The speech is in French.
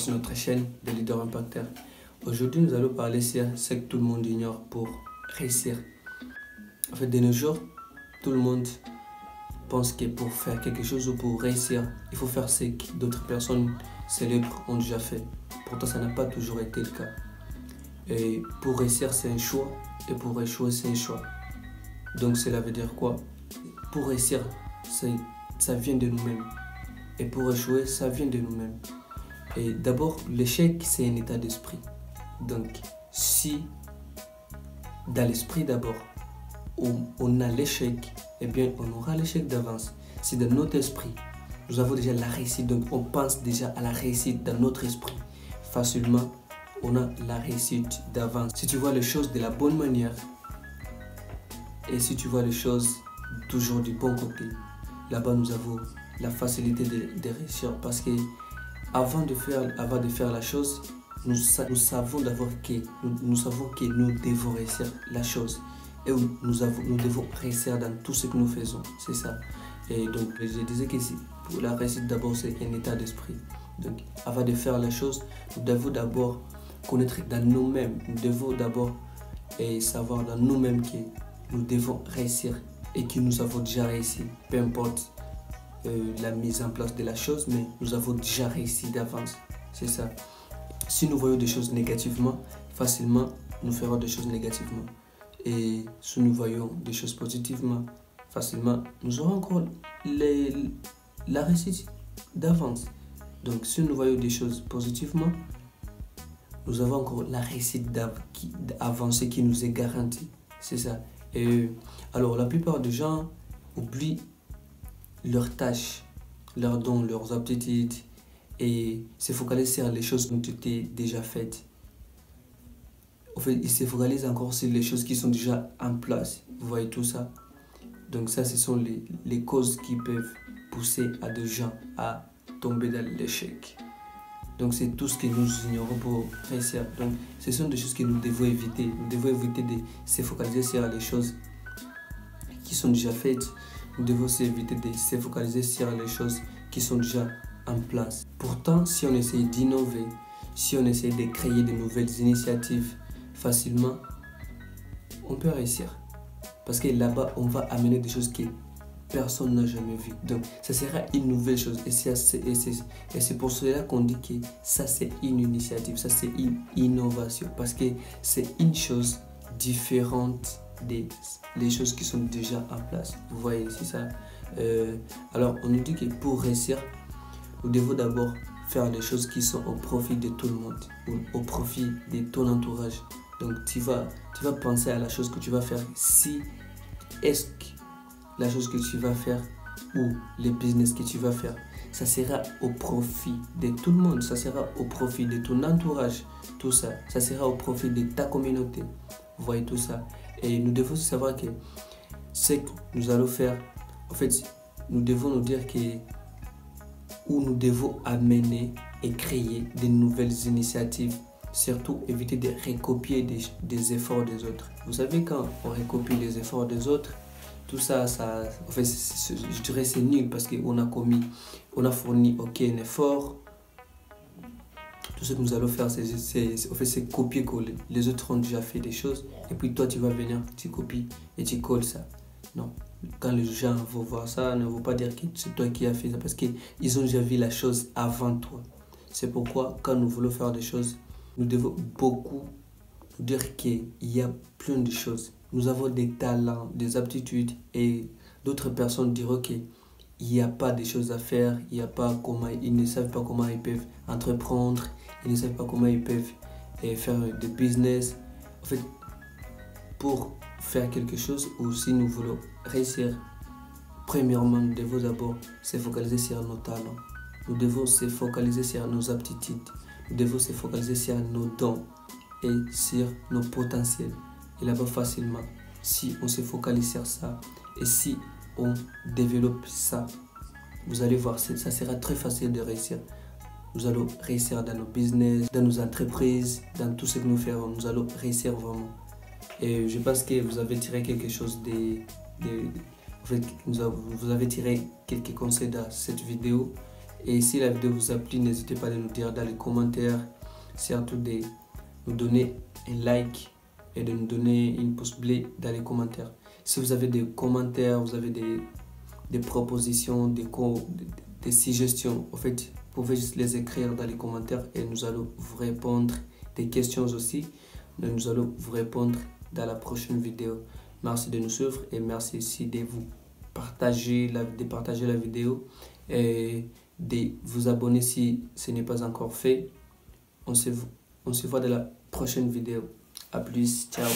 sur notre chaîne de Leader Impacteur. Aujourd'hui, nous allons parler sur ce que tout le monde ignore pour réussir. En fait, de nos jours, tout le monde pense que pour faire quelque chose ou pour réussir, il faut faire ce que d'autres personnes célèbres ont déjà fait. Pourtant, ça n'a pas toujours été le cas. Et pour réussir, c'est un choix. Et pour échouer, c'est un choix. Donc, cela veut dire quoi? Pour réussir, ça vient de nous-mêmes. Et pour échouer, ça vient de nous-mêmes. Et d'abord, l'échec, c'est un état d'esprit. Donc, si dans l'esprit d'abord, on a l'échec, eh bien, on aura l'échec d'avance. Si dans notre esprit, nous avons déjà la réussite, donc on pense déjà à la réussite dans notre esprit, facilement, on a la réussite d'avance. Si tu vois les choses de la bonne manière, et si tu vois les choses toujours du bon côté, là-bas, nous avons la facilité de réussir parce que avant de faire la chose, nous savons d'abord que nous devons réussir la chose et nous devons réussir dans tout ce que nous faisons, c'est ça. Et donc je disais que pour la réussite d'abord c'est un état d'esprit. Donc avant de faire la chose, nous devons d'abord connaître dans nous-mêmes, nous devons d'abord savoir dans nous-mêmes que nous devons réussir et que nous avons déjà réussi, peu importe la mise en place de la chose, mais nous avons déjà réussi d'avance, c'est ça. Si nous voyons des choses négativement, facilement nous ferons des choses négativement. Et si nous voyons des choses positivement, facilement nous aurons encore la réussite d'avance. Donc si nous voyons des choses positivement, nous avons encore la réussite d'avancer qui nous est garantie, c'est ça. Et alors la plupart des gens oublient leurs tâches, leurs dons, leurs aptitudes et se focalisent sur les choses qui ont été déjà faites. En fait, ils se focalisent encore sur les choses qui sont déjà en place. Vous voyez tout ça? Donc ça, ce sont les causes qui peuvent pousser à des gens à tomber dans l'échec. Donc c'est tout ce que nous ignorons pour réussir. Donc ce sont des choses que nous devons éviter. Nous devons éviter de se focaliser sur les choses qui sont déjà faites. Nous devons éviter de se focaliser sur les choses qui sont déjà en place. Pourtant, si on essaie d'innover, si on essaie de créer de nouvelles initiatives facilement, on peut réussir. Parce que là-bas, on va amener des choses que personne n'a jamais vues. Donc, ça sera une nouvelle chose. Et c'est pour cela qu'on dit que ça, c'est une initiative, ça, c'est une innovation. Parce que c'est une chose différente des choses qui sont déjà en place. Vous voyez, c'est ça. Alors, on nous dit que pour réussir, nous devons d'abord faire des choses qui sont au profit de tout le monde, ou au profit de ton entourage. Donc, tu vas penser à la chose que tu vas faire. Si est-ce que la chose que tu vas faire ou le business que tu vas faire, ça sera au profit de tout le monde, ça sera au profit de ton entourage, tout ça. Ça sera au profit de ta communauté. Vous voyez tout ça. Et nous devons savoir que ce que nous allons faire, en fait, nous devons nous dire que où nous devons amener et créer de nouvelles initiatives. Surtout, éviter de recopier des efforts des autres. Vous savez, quand on recopie les efforts des autres, tout ça, en fait, je dirais c'est nul parce qu'on a fourni aucun effort. Tout ce que nous allons faire, c'est copier-coller. Les autres ont déjà fait des choses et puis toi, tu vas venir, tu copies et tu colles ça. Non. Quand les gens vont voir ça, ne vont pas dire que c'est toi qui as fait ça parce qu'ils ont déjà vu la chose avant toi. C'est pourquoi, quand nous voulons faire des choses, nous devons beaucoup dire qu'il y a plein de choses. Nous avons des talents, des aptitudes et d'autres personnes diront qu'il n'y a pas de choses à faire, ils ne savent pas comment ils peuvent entreprendre, ils ne savent pas comment ils peuvent faire des business. En fait, pour faire quelque chose ou si nous voulons réussir, premièrement, nous devons d'abord se focaliser sur nos talents. Nous devons se focaliser sur nos aptitudes. Nous devons se focaliser sur nos dons et sur nos potentiels. Et là-bas, facilement, si on se focalise sur ça et si on développe ça, vous allez voir, ça sera très facile de réussir. Nous allons réussir dans nos business, dans nos entreprises, dans tout ce que nous faisons. Nous allons réussir vraiment. Et je pense que vous avez tiré quelque chose en fait, vous avez tiré quelques conseils dans cette vidéo. Et si la vidéo vous a plu, n'hésitez pas à nous dire dans les commentaires, surtout de nous donner un like et de nous donner une pouce bleu dans les commentaires. Si vous avez des commentaires, vous avez des propositions, des suggestions, en fait, vous pouvez juste les écrire dans les commentaires et nous allons vous répondre. Des questions aussi, nous allons vous répondre dans la prochaine vidéo. Merci de nous suivre et merci aussi de vous partager la vidéo et de vous abonner si ce n'est pas encore fait. On se voit dans la prochaine vidéo. À plus, ciao.